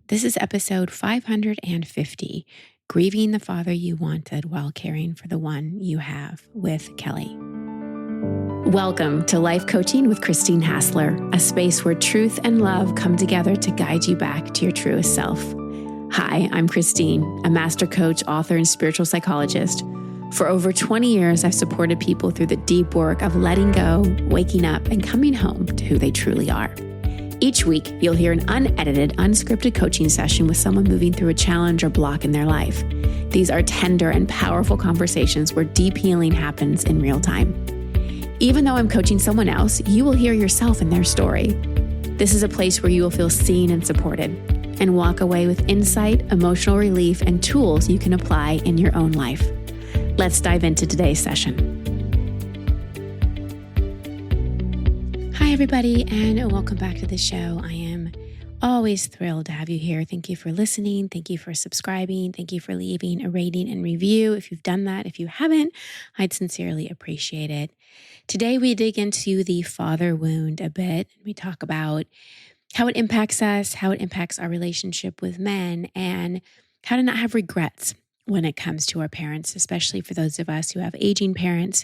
This is episode 550, Grieving the Father You Wanted While Caring for the One You Have, with Kelli. Welcome to Life Coaching with Christine Hassler, a space where truth and love come together to guide you back to your truest self. Hi, I'm Christine, a master coach, author, and spiritual psychologist. For over 20 years, I've supported people through the deep work of letting go, waking up, and coming home to who they truly are. Each week, you'll hear an unedited, unscripted coaching session with someone moving through a challenge or block in their life. These are tender and powerful conversations where deep healing happens in real time. Even though I'm coaching someone else, you will hear yourself in their story. This is a place where you will feel seen and supported and walk away with insight, emotional relief, and tools you can apply in your own life. Let's dive into today's session. Hi, everybody, and welcome back to the show. I am always thrilled to have you here. Thank you for listening. Thank you for subscribing. Thank you for leaving a rating and review. If you've done that, if you haven't, I'd sincerely appreciate it. Today, we dig into the father wound a bit. We talk about how it impacts us, how it impacts our relationship with men, and how to not have regrets when it comes to our parents, especially for those of us who have aging parents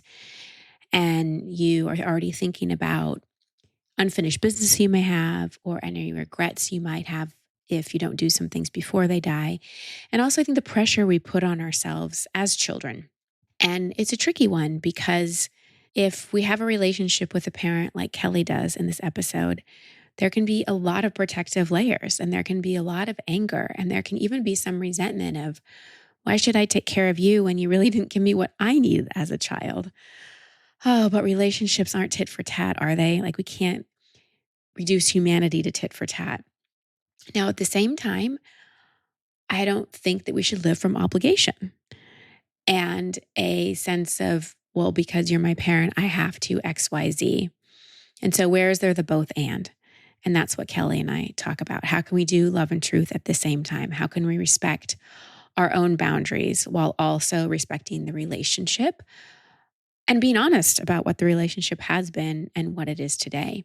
and you are already thinking about unfinished business you may have or any regrets you might have if you don't do some things before they die. And also, I think the pressure we put on ourselves as children. And it's a tricky one because if we have a relationship with a parent like Kelli does in this episode, there can be a lot of protective layers and there can be a lot of anger and there can even be some resentment of, why should I take care of you when you really didn't give me what I needed as a child? Oh, but relationships aren't tit for tat, are they? Like, we can't reduce humanity to tit for tat. Now, at the same time, I don't think that we should live from obligation and a sense of, well, because you're my parent, I have to X, Y, Z. And so where is there the both and? And that's what Kelli and I talk about. How can we do love and truth at the same time? How can we respect our own boundaries while also respecting the relationship and being honest about what the relationship has been and what it is today?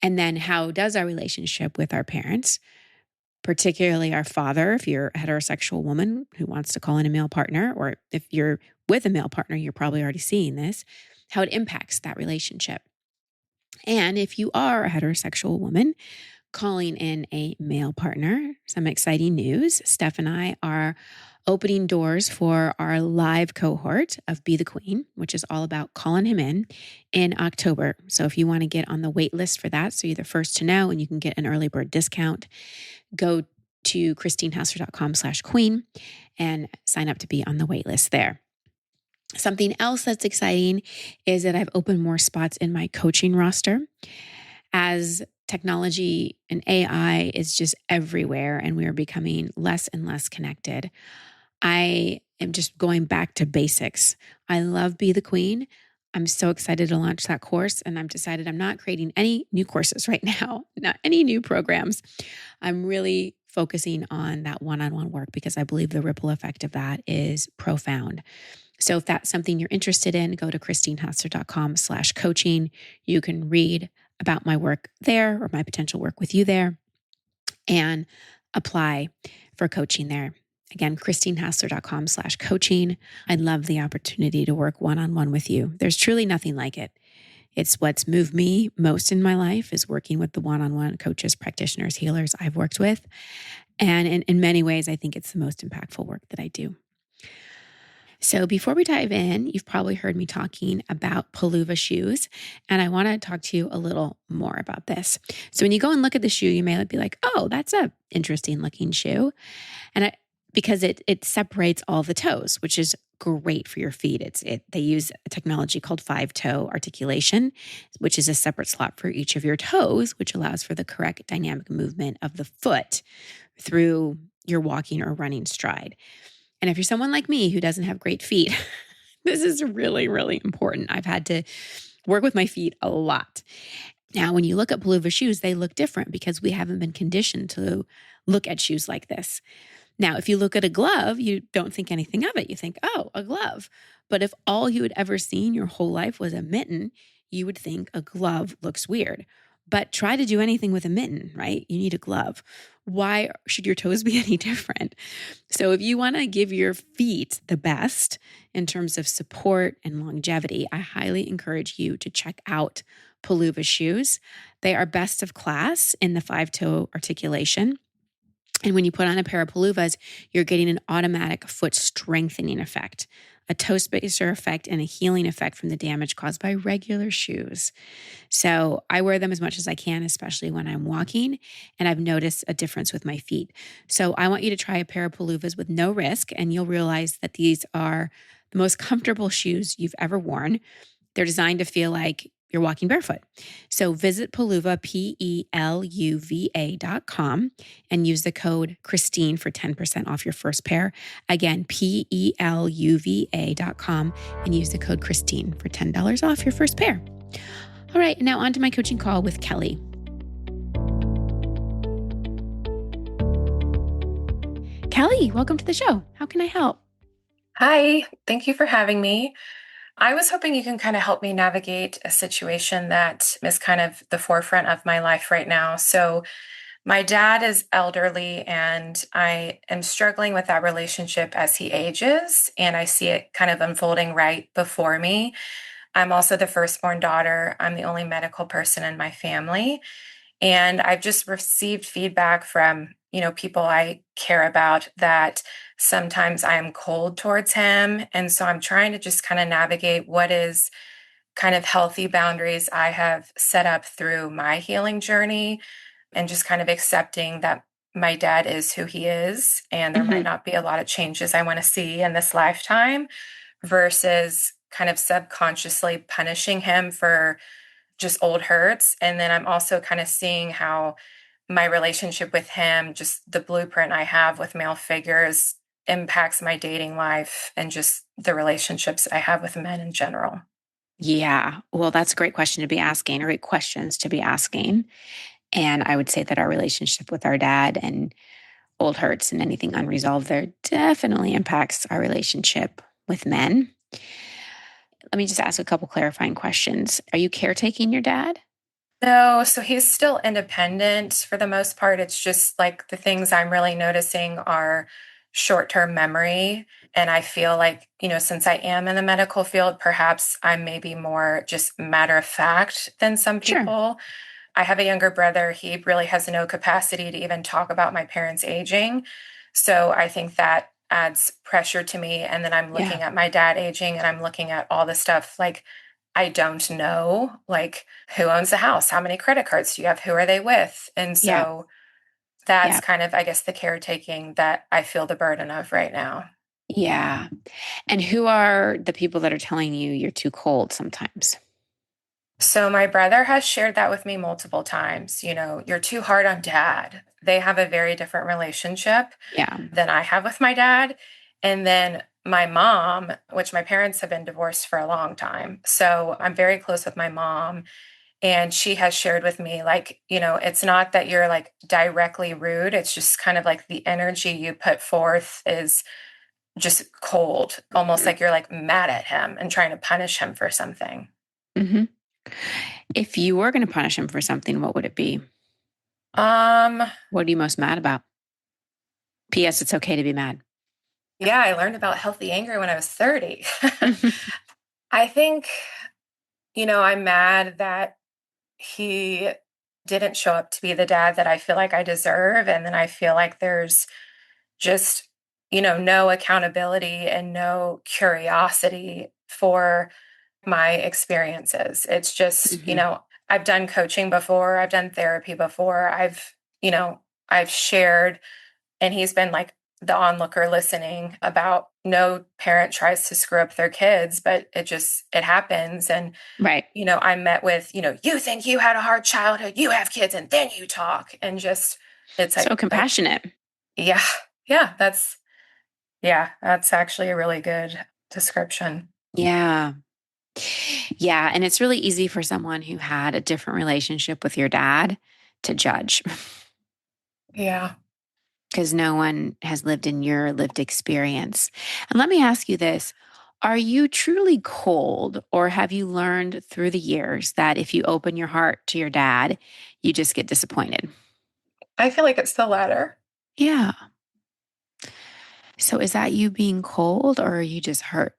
And then how does our relationship with our parents, particularly our father, if you're a heterosexual woman who wants to call in a male partner, or if you're with a male partner, you're probably already seeing this, how it impacts that relationship. And if you are a heterosexual woman calling in a male partner, some exciting news. Steph and I are opening doors for our live cohort of Be the Queen, which is all about calling him in October. So if you want to get on the wait list for that, so you're the first to know and you can get an early bird discount, go to christinehassler.com/queen and sign up to be on the wait list there. Something else that's exciting is that I've opened more spots in my coaching roster as technology and AI is just everywhere and we are becoming less and less connected. I am just going back to basics. I love Be the Queen. I'm so excited to launch that course and I've decided I'm not creating any new courses right now, not any new programs. I'm really focusing on that one-on-one work because I believe the ripple effect of that is profound. So if that's something you're interested in, go to christinehassler.com/coaching. You can read about my work there or my potential work with you there and apply for coaching there. Again, christinehassler.com/coaching. I'd love the opportunity to work one-on-one with you. There's truly nothing like it. It's what's moved me most in my life is working with the one-on-one coaches, practitioners, healers I've worked with. And in many ways, I think it's the most impactful work that I do. So before we dive in, you've probably heard me talking about Palooza shoes, and I want to talk to you a little more about this. So when you go and look at the shoe, you may be like, oh, that's a interesting looking shoe. And because it separates all the toes, which is great for your feet. They use a technology called 5-toe articulation, which is a separate slot for each of your toes, which allows for the correct dynamic movement of the foot through your walking or running stride. And if you're someone like me who doesn't have great feet, this is really, really important. I've had to work with my feet a lot. Now, when you look at Palooza shoes, they look different because we haven't been conditioned to look at shoes like this. Now, if you look at a glove, you don't think anything of it. You think, oh, a glove. But if all you had ever seen your whole life was a mitten, you would think a glove looks weird. but try to do anything with a mitten, right? You need a glove. Why should your toes be any different? So, if you want to give your feet the best in terms of support and longevity, I highly encourage you to check out Paloova shoes. They are best of class in the 5-toe articulation. And when you put on a pair of Palouvas, you're getting an automatic foot strengthening effect, a toe spacer effect, and a healing effect from the damage caused by regular shoes. So I wear them as much as I can, especially when I'm walking, and I've noticed a difference with my feet. So I want you to try a pair of Palouvas with no risk, and you'll realize that these are the most comfortable shoes you've ever worn. They're designed to feel like you're walking barefoot. So visit Paloova, PELUVA.com, and use the code Christine for 10% off your first pair. Again, PELUVA.com, and use the code Christine for $10 off your first pair. All right, now on to my coaching call with Kelli. Kelli, welcome to the show. How can I help? Hi, thank you for having me. I was hoping you can kind of help me navigate a situation that is kind of the forefront of my life right now. So, my dad is elderly, and I am struggling with that relationship as he ages, and I see it kind of unfolding right before me. I'm also the firstborn daughter. I'm the only medical person in my family. And I've just received feedback from, people I care about that sometimes I am cold towards him. And so I'm trying to just kind of navigate what is kind of healthy boundaries I have set up through my healing journey, and just kind of accepting that my dad is who he is, and there might not be a lot of changes I want to see in this lifetime, versus kind of subconsciously punishing him for just old hurts. And then I'm also kind of seeing how my relationship with him, just the blueprint I have with male figures, impacts my dating life and just the relationships I have with men in general. Yeah, well, that's a great question to be asking, or great questions to be asking. And I would say that our relationship with our dad and old hurts and anything unresolved there definitely impacts our relationship with men. Let me just ask a couple clarifying questions. Are you caretaking your dad? No, so he's still independent for the most part. It's just like the things I'm really noticing are short-term memory. And I feel like, since I am in the medical field, perhaps I'm maybe more just matter of fact than some Sure. people. I have a younger brother. He really has no capacity to even talk about my parents aging. So I think that adds pressure to me. And then I'm Yeah. looking at my dad aging, and I'm looking at all the stuff like I don't know, like who owns the house? How many credit cards do you have? Who are they with? And Yeah. so that's Yeah. kind of, I guess, the caretaking that I feel the burden of right now. Yeah. And who are the people that are telling you you're too cold sometimes? So my brother has shared that with me multiple times. You're too hard on dad. They have a very different relationship Yeah. than I have with my dad. And then my mom, which my parents have been divorced for a long time. So I'm very close with my mom. And she has shared with me, like, it's not that you're like directly rude. It's just kind of like the energy you put forth is just cold, almost like you're like mad at him and trying to punish him for something. Mm-hmm. If you were going to punish him for something, what would it be? Um, What are you most mad about? P.S. It's okay to be mad. yeah, I learned about healthy anger when I was 30. I think, I'm mad that he didn't show up to be the dad that I feel like I deserve. And then I feel like there's just, no accountability and no curiosity for my experiences. It's just, Mm-hmm. I've done coaching before, I've done therapy before, you know, I've shared, and he's been like the onlooker listening about no parent tries to screw up their kids, but it happens. And Right. I met with, you think you had a hard childhood, you have kids, and then you talk. And just, it's So like, compassionate. yeah, yeah, that's actually a really good description. Yeah. Yeah. And it's really easy for someone who had a different relationship with your dad to judge Yeah. because no one has lived in your lived experience. And let me ask you this. Are you truly cold, or have you learned through the years that if you open your heart to your dad, you just get disappointed? I feel like it's the latter. Yeah. So is that you being cold, or are you just hurt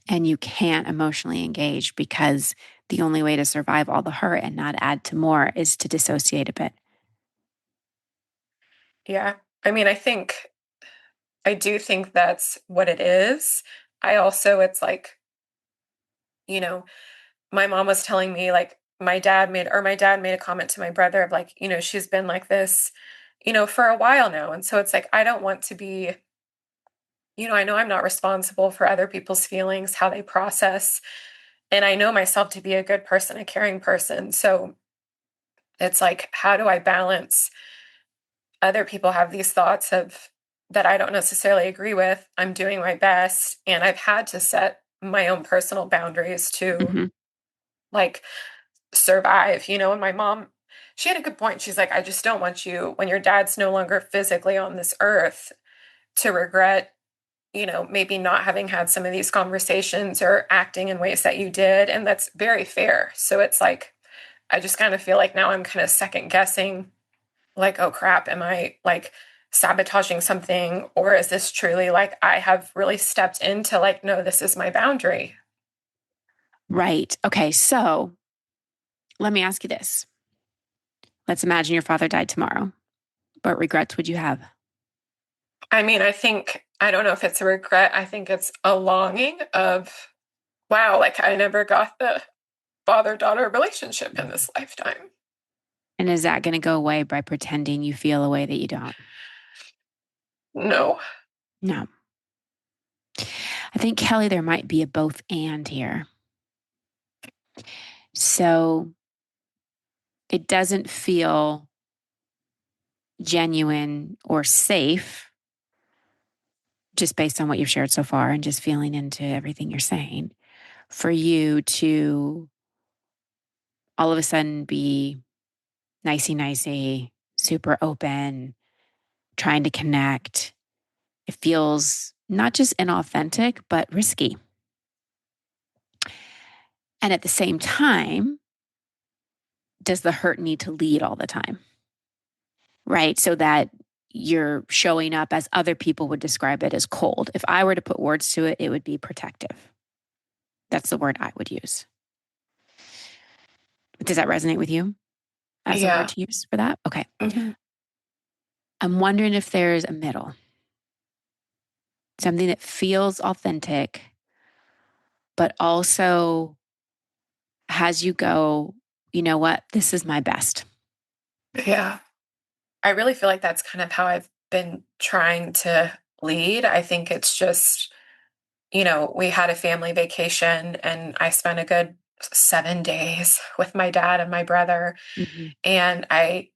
and you can't emotionally engage because the only way to survive all the hurt and not add to more is to dissociate a bit? Yeah. I mean, I do think that's what it is. I also, it's like, you know, my mom was telling me like my dad made a comment to my brother of like, she's been like this, for a while now. And so it's like, I don't want to be, I know I'm not responsible for other people's feelings, how they process. And I know myself to be a good person, a caring person. So it's like, how do I balance other people have these thoughts of that I don't necessarily agree with. I'm doing my best. And I've had to set my own personal boundaries to Hmm. like survive, and my mom, she had a good point. She's like, I just don't want you, when your dad's no longer physically on this earth, to regret, maybe not having had some of these conversations or acting in ways that you did. And that's very fair. So it's like, I just kind of feel like now I'm kind of second guessing, like, oh crap, am I like sabotaging something? Or is this truly like I have really stepped into like, no, this is my boundary? Right. Okay. So let me ask you this. Let's imagine your father died tomorrow. What regrets would you have? I mean, I don't know if it's a regret. I think it's a longing of, wow, like I never got the father daughter relationship in this lifetime. And is that going to go away by pretending you feel a way that you don't? No. No. I think, Kelli, there might be a both and here. So it doesn't feel genuine or safe just based on what you've shared so far and just feeling into everything you're saying for you to all of a sudden be nicey, super open, trying to connect. It feels not just inauthentic, but risky. And at the same time, does the hurt need to lead all the time? Right. So that you're showing up as other people would describe it as cold. If I were to put words to it, it would be protective. That's the word I would use. Does that resonate with you as a word Yeah. to use for that? Okay. Hmm. I'm wondering if there's a middle, something that feels authentic, but also has you go, you know what? This is my best. Yeah. I really feel like that's kind of how I've been trying to lead. I think it's just, we had a family vacation and I spent a good 7 days with my dad and my brother. Mm-hmm. And I,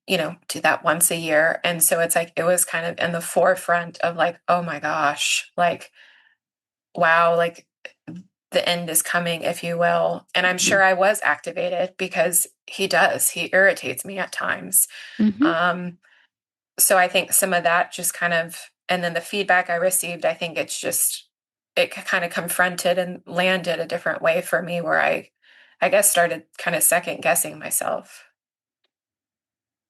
do that once a year. And so it's like, it was kind of in the forefront of like, oh my gosh, like, wow, like the end is coming, if you will. And I'm Mm-hmm. sure I was activated because he irritates me at times. Mm-hmm. Um, so I think some of that just kind of, and then the feedback I received, I think it kind of confronted and landed a different way for me where I guess started kind of second guessing myself.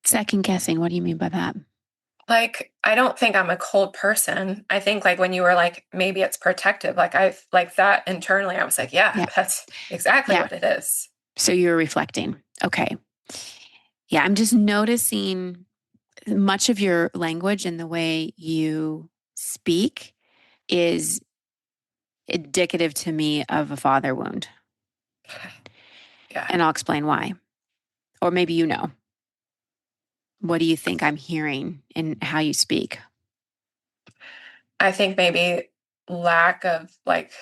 Second guessing. What do you mean by that? Like, I don't think I'm a cold person. I think like when you were like, maybe it's protective, like I like that internally, I was like, yeah, Yeah. that's exactly Yeah. what it is. So you're reflecting. Okay. Yeah. I'm just noticing much of your language and the way you speak is indicative to me of a father wound. Yeah. And I'll explain why. Or maybe you know. What do you think I'm hearing in how you speak? I think maybe lack of like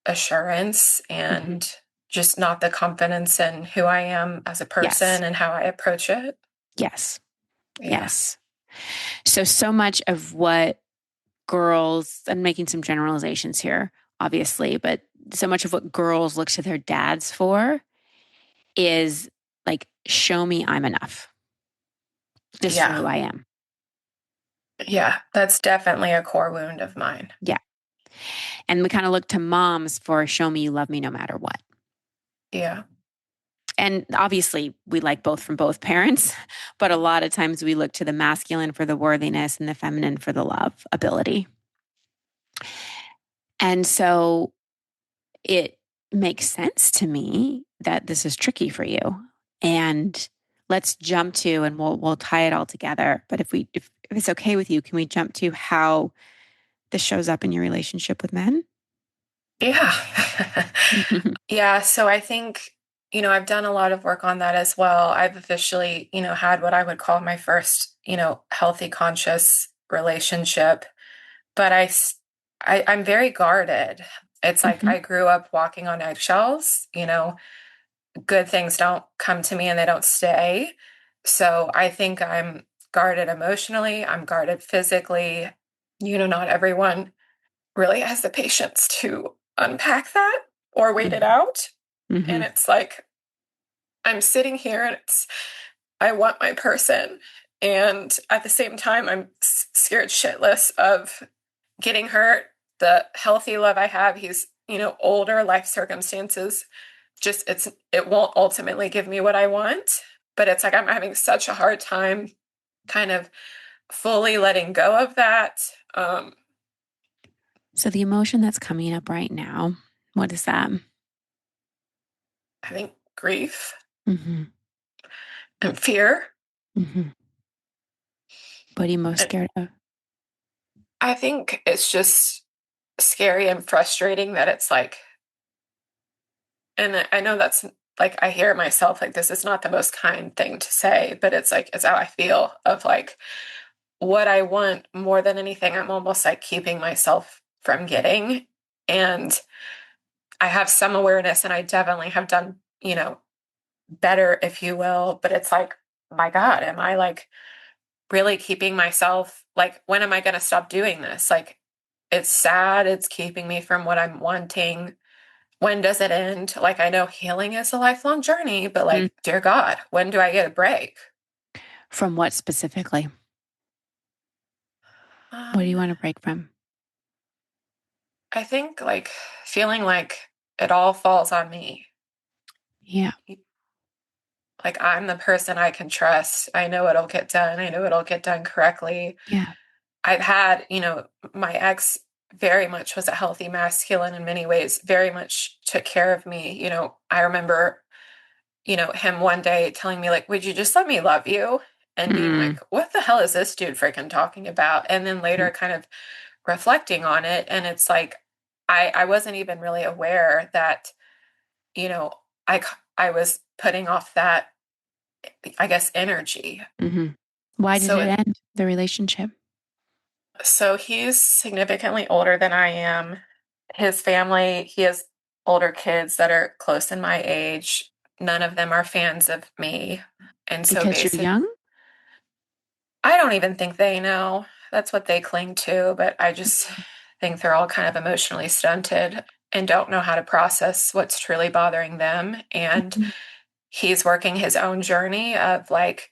assurance Hmm. and just not the confidence in who I am as a Yes. person and how I approach it. Yes. Yeah. Yes. So much of what girls, I'm making some generalizations here, obviously, but so much of what girls look to their dads for is like, show me I'm enough just for Yeah. who I am. Yeah. That's definitely a core wound of mine. Yeah. And we kind of look to moms for show me you love me no matter what. Yeah. And obviously, we like both from both parents, but a lot of times we look to the masculine for the worthiness and the feminine for the love ability. And so it makes sense to me that this is tricky for you. And let's jump to, and we'll tie it all together. But if it's okay with you, can we jump to how this shows up in your relationship with men? Yeah. Yeah. So I think, I've done a lot of work on that as well. I've officially, had what I would call my first, healthy, conscious relationship. But I'm very guarded. It's like Mhm. I grew up walking on eggshells, good things don't come to me and they don't stay. So I think I'm guarded emotionally, I'm guarded physically. Not everyone really has the patience to unpack that or wait it Mhm. out. And Mhm. it's like I'm sitting here and I want my person. And at the same time, I'm scared shitless of getting hurt. The healthy love I have, he's, older, life circumstances. Just it won't ultimately give me what I want. But it's like I'm having such a hard time kind of fully letting go of that. Um, So the emotion that's coming up right now, what is that? I think grief Hmm. and fear. Hmm. What are you most And scared of? I think it's just scary and frustrating that it's like, and I know that's like, I hear myself like, this is not the most kind thing to say, but it's like, it's how I feel of like what I want more than anything. I'm almost like keeping myself from getting. And I have some awareness and I definitely have done, better, if you will. But it's like, my God, am I like really keeping myself like, when am I going to stop doing this? Like, it's sad. It's keeping me from what I'm wanting. When does it end? Like, I know healing is a lifelong journey, but Mm. like, dear God, when do I get a break? From what specifically? What do you Um, want to break from? I think like feeling like it all falls on me. Yeah. Like I'm the person I can trust. I know it'll get done. I know it'll get done correctly. Yeah. I've had, my ex very much was a healthy masculine in many ways, very much took care of me. I remember, him one day telling me, like, would you just let me love you? And being Mm. like, what the hell is this dude freaking talking about? And then later kind of reflecting on it. And it's like, I wasn't even really aware that, you know, I was putting off that, I guess, energy. Hmm. Why did So it end the relationship? So he's significantly older than I am. His family, he has older kids that are close in my age. None of them are fans of me. And so Because you're basic, young? I don't even think they know. That's what they cling to, but I just think they're all kind of emotionally stunted and don't know how to process what's truly bothering them. And Mhm. he's working his own journey of like,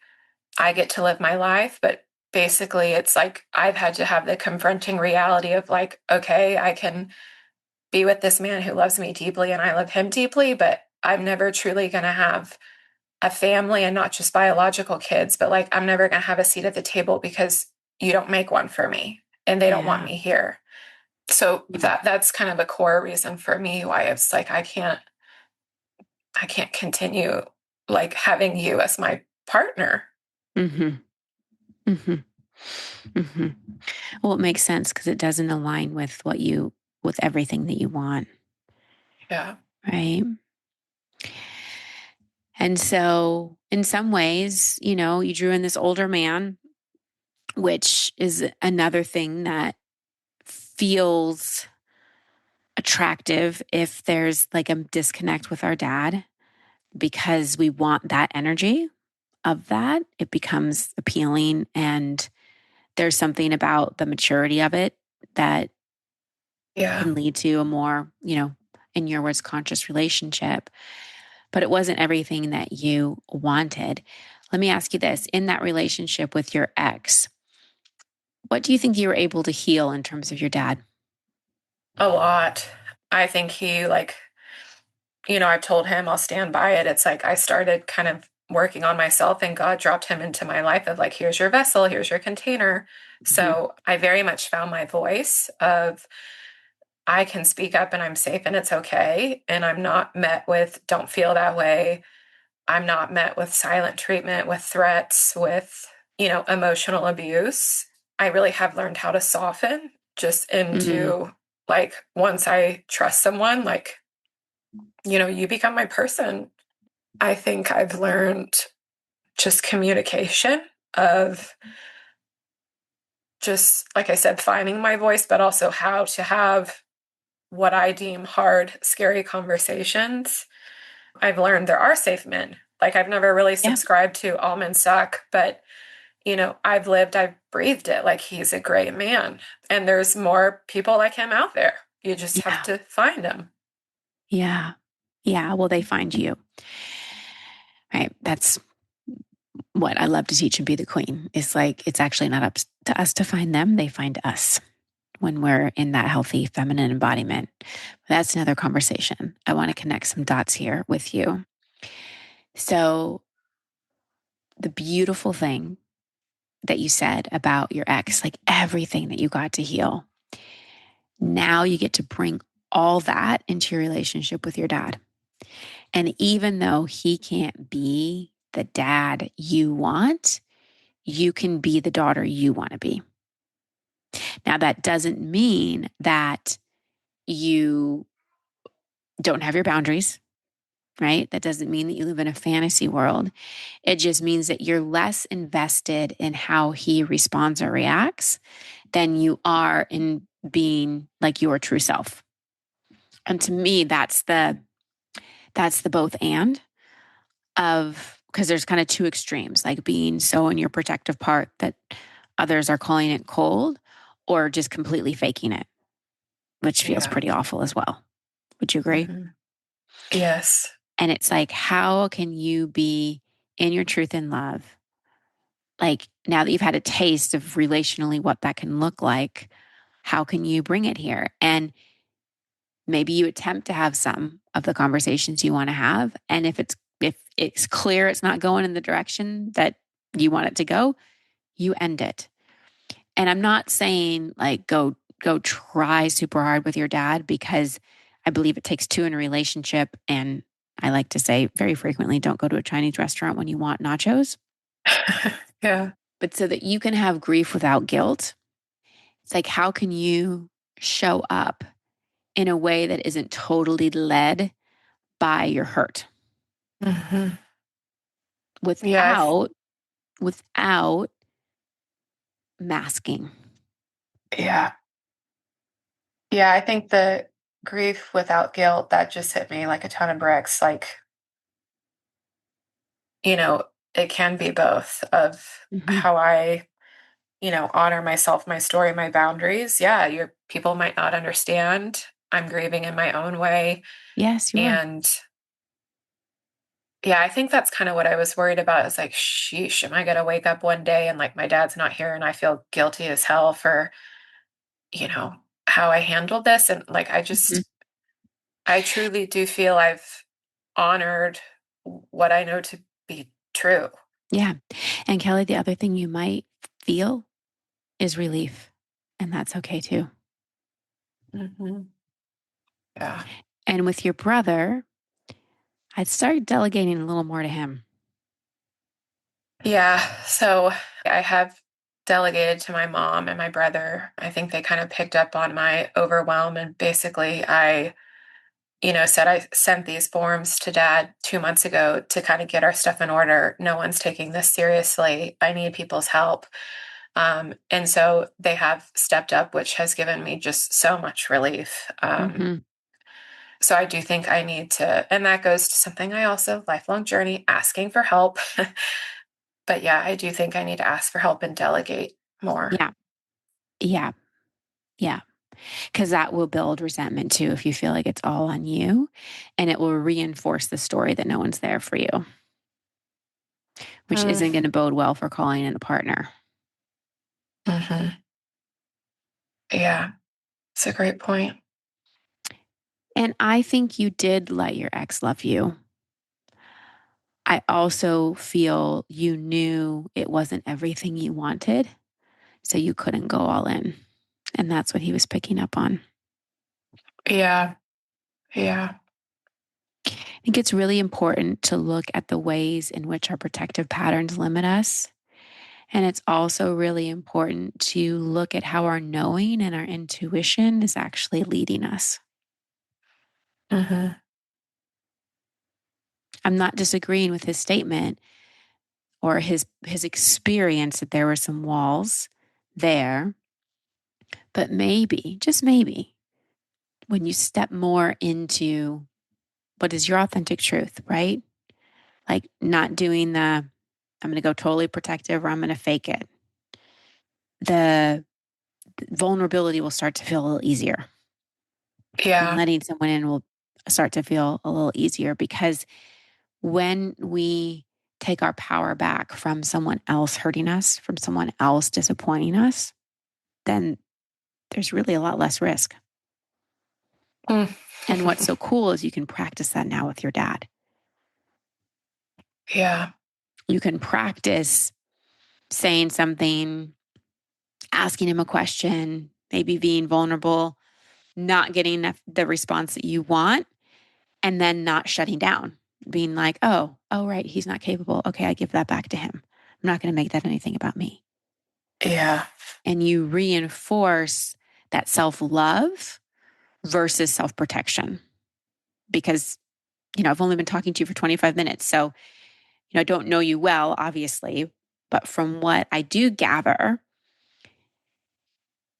I get to live my life, but basically it's like I've had to have the confronting reality of like, okay, I can be with this man who loves me deeply and I love him deeply, but I'm never truly going to have a family and not just biological kids, but like I'm never going to have a seat at the table because you don't make one for me and they don't want Yeah. me here. So Yeah. that's kind of a core reason for me why it's like I can't continue like having you as my partner. Hmm. Hmm. Hmm. Well, it makes sense because it doesn't align with with everything that you want, Yeah. right? And so, in some ways, you drew in this older man, which is another thing that feels attractive if there's like a disconnect with our dad because we want that energy of that. It becomes appealing. And there's something about the maturity of it that Yeah. can lead to a more, in your words, conscious relationship. But it wasn't everything that you wanted. Let me ask you this, in that relationship with your ex, what do you think you were able to heal in terms of your dad? A lot. I think he like, I've told him I'll stand by it. It's like I started kind of working on myself and God dropped him into my life of like, here's your vessel, here's your container. Mhm. So I very much found my voice of I can speak up and I'm safe and it's okay. And I'm not met with don't feel that way. I'm not met with silent treatment, with threats, with, emotional abuse. I really have learned how to soften just Mm, into like once I trust someone, like, you become my person. I think I've learned just communication of just, like I said, finding my voice, but also how to have what I deem hard, scary conversations. I've learned there are safe men. Like I've never really yeah, subscribed to all men suck, but I've breathed it. Like he's a great man. And there's more people like him out there. You just have yeah, to find them. yeah, yeah. Well, they find you, right? That's what I love to teach and be the queen. It's like it's actually not up to us to find them; they find us when we're in that healthy feminine embodiment. That's another conversation. I want to connect some dots here with you. So, the beautiful thing that you said about your ex, like everything that you got to heal, now you get to bring all that into your relationship with your dad. And even though he can't be the dad you want, you can be the daughter you want to be. Now, that doesn't mean that you don't have your boundaries, right? That doesn't mean that you live in a fantasy world. It just means that you're less invested in how he responds or reacts than you are in being like your true self. And to me, that's the both and of because there's kind of two extremes, like being so in your protective part that others are calling it cold or just completely faking it, which feels Yeah. pretty awful as well. Would you agree? Hmm. Yes. And it's like, how can you be in your truth and love? Like now that you've had a taste of relationally what that can look like, how can you bring it here? And maybe you attempt to have some of the conversations you want to have. And if it's clear it's not going in the direction that you want it to go, you end it. And I'm not saying like go try super hard with your dad because I believe it takes two in a relationship. And I like to say very frequently, don't go to a Chinese restaurant when you want nachos. Yeah. But so that you can have grief without guilt, it's like, how can you show up in a way that isn't totally led by your hurt Hmm. Yeah. without masking? Yeah. Yeah. I think the grief without guilt, that just hit me like a ton of bricks. Like, you know, it can be both of Mm-hmm. how I, honor myself, my story, my boundaries. Yeah. Your people might not understand. I'm grieving in my own way. Yes, you are. And yeah, I think that's kind of what I was worried about. Is like, sheesh, am I going to wake up one day and like my dad's not here and I feel guilty as hell for, you know, how I handled this? And like, Mm-hmm. I truly do feel I've honored what I know to be true. Yeah. And Kelly, the other thing you might feel is relief. And that's okay too. Hmm. Yeah. And with your brother, I'd start delegating a little more to him. Yeah. So I have delegated to my mom and my brother. I think they kind of picked up on my overwhelm. And basically, said I sent these forms to dad 2 months ago to kind of get our stuff in order. No one's taking this seriously. I need people's help. And so they have stepped up, which has given me just so much relief. Mm-hmm. So I do think I need to, and that goes to something I also, lifelong journey, asking for help. But yeah, I do think I need to ask for help and delegate more. Yeah. Yeah. Yeah. Because that will build resentment too if you feel like it's all on you. And it will reinforce the story that no one's there for you, which Mm, isn't going to bode well for calling in a partner. hmm. Yeah, it's a great point. And I think you did let your ex love you. I also feel you knew it wasn't everything you wanted, so you couldn't go all in. And that's what he was picking up on. Yeah. Yeah. I think it's really important to look at the ways in which our protective patterns limit us. And it's also really important to look at how our knowing and our intuition is actually leading us. Hmm. I'm not disagreeing with his statement or his experience that there were some walls there, but maybe, just maybe, when you step more into what is your authentic truth, right? Like not doing I'm going to go totally protective or I'm going to fake it. The vulnerability will start to feel a little easier. And Yeah. letting someone in will start to feel a little easier because when we take our power back from someone else hurting us, from someone else disappointing us, then there's really a lot less risk. Mm. And what's so cool is you can practice that now with your dad. Yeah. You can practice saying something, asking him a question, maybe being vulnerable, not getting the response that you want, and then not shutting down, being like, oh, right, he's not capable. Okay, I give that back to him. I'm not going to make that anything about me. Yeah. And you reinforce that self love versus self protection. Because, I've only been talking to you for 25 minutes. So, I don't know you well, obviously, but from what I do gather,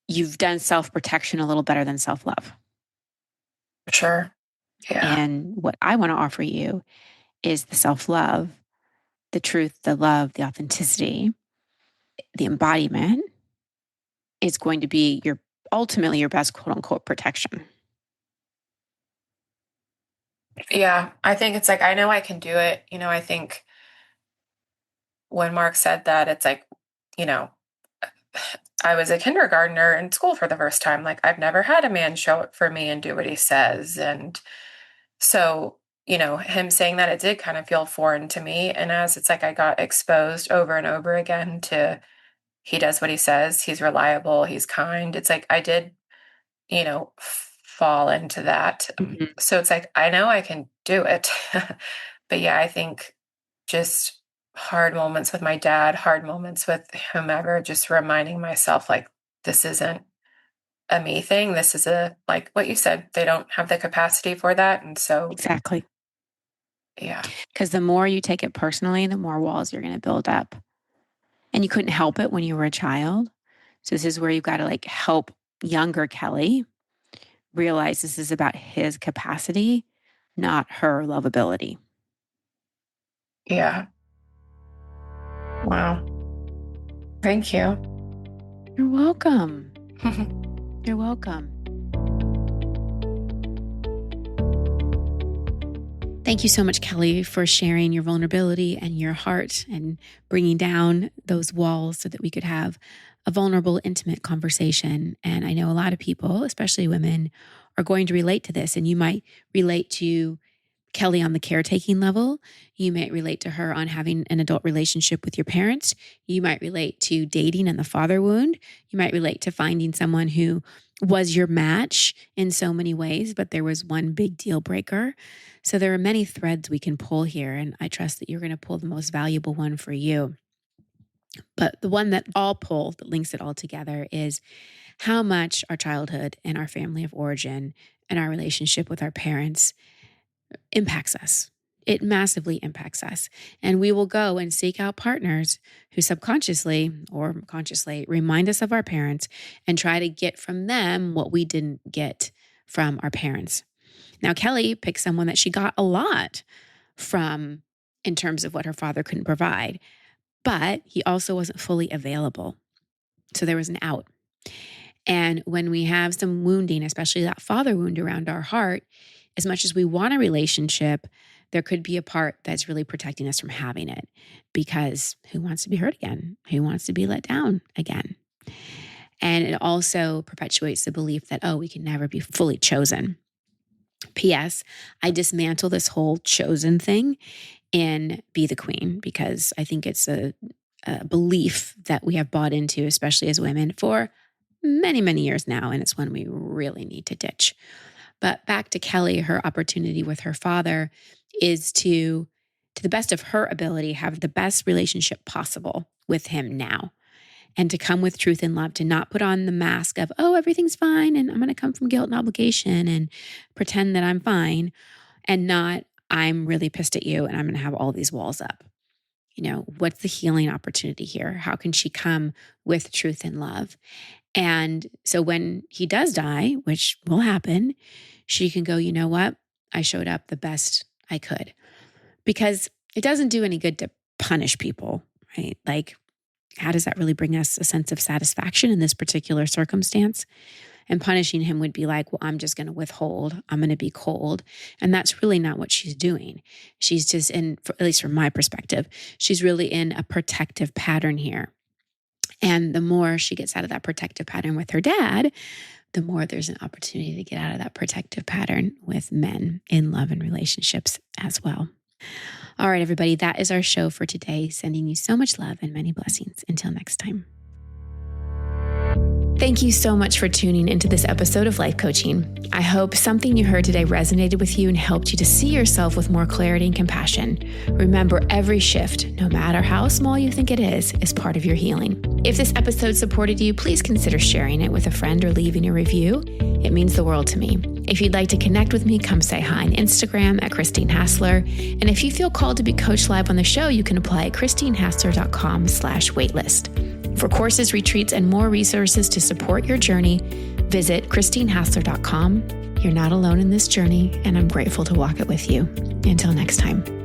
you've done self protection a little better than self love. Sure. Yeah. And what I want to offer you is the self love, the truth, the love, the authenticity, the embodiment is going to be ultimately your best quote unquote protection. Yeah. I think it's like, I know I can do it. I think when Mark said that, it's like, you know, I was a kindergartner in school for the first time. Like, I've never had a man show up for me and do what he says. And so, him saying that, it did kind of feel foreign to me. And as it's like I got exposed over and over again to he does what he says, he's reliable, he's kind. It's like I did, fall into that. Mm-hmm. So it's like I know I can do it. But yeah, I think just hard moments with my dad, hard moments with whomever, just reminding myself like this isn't a me thing. This is like what you said, they don't have the capacity for that. And so, Exactly. yeah, Because the more you take it personally, the more walls you're going to build up. And you couldn't help it when you were a child. So this is where you've got to help younger Kelli realize this is about his capacity, not her lovability. yeah. Wow. Thank you. You're welcome. You're welcome. Thank you so much, Kelli, for sharing your vulnerability and your heart and bringing down those walls so that we could have a vulnerable, intimate conversation. And I know a lot of people, especially women, are going to relate to this. And you might relate to Kelli on the caretaking level. You might relate to her on having an adult relationship with your parents. You might relate to dating and the father wound. You might relate to finding someone who was your match in so many ways, but there was one big deal breaker. So there are many threads we can pull here, and I trust that you're going to pull the most valuable one for you. But the one that that links it all together is how much our childhood and our family of origin and our relationship with our parents impacts us. It massively impacts us. And we will go and seek out partners who subconsciously or consciously remind us of our parents and try to get from them what we didn't get from our parents. Now, Kelli picked someone that she got a lot from in terms of what her father couldn't provide, but he also wasn't fully available. So there was an out. And when we have some wounding, especially that father wound around our heart, as much as we want a relationship, there could be a part that's really protecting us from having it because who wants to be hurt again? Who wants to be let down again? And it also perpetuates the belief that, oh, we can never be fully chosen. P.S. I dismantle this whole chosen thing and be the queen, because I think it's a belief that we have bought into, especially as women, for many, many years now. And it's one we really need to ditch. But back to Kelli, her opportunity with her father is to the best of her ability, have the best relationship possible with him now. And to come with truth and love, to not put on the mask of, oh, everything's fine, and I'm going to come from guilt and obligation and pretend that I'm fine, and not, I'm really pissed at you and I'm going to have all these walls up. What's the healing opportunity here? How can she come with truth and love? And so when he does die, which will happen, she can go, you know what? I showed up the best I could. Because it doesn't do any good to punish people, right? Like, how does that really bring us a sense of satisfaction in this particular circumstance? And punishing him would be like, well, I'm just going to withhold. I'm going to be cold. And that's really not what she's doing. She's just at least from my perspective, she's really in a protective pattern here. And the more she gets out of that protective pattern with her dad, the more there's an opportunity to get out of that protective pattern with men in love and relationships as well. All right, everybody, that is our show for today. Sending you so much love and many blessings. Until next time. Thank you so much for tuning into this episode of Life Coaching. I hope something you heard today resonated with you and helped you to see yourself with more clarity and compassion. Remember, every shift, no matter how small you think it is part of your healing. If this episode supported you, please consider sharing it with a friend or leaving a review. It means the world to me. If you'd like to connect with me, come say hi on Instagram at Christine Hassler. And if you feel called to be coached live on the show, you can apply at christinehassler.com/waitlist. For courses, retreats, and more resources to support your journey, visit christinehassler.com. You're not alone in this journey, and I'm grateful to walk it with you. Until next time.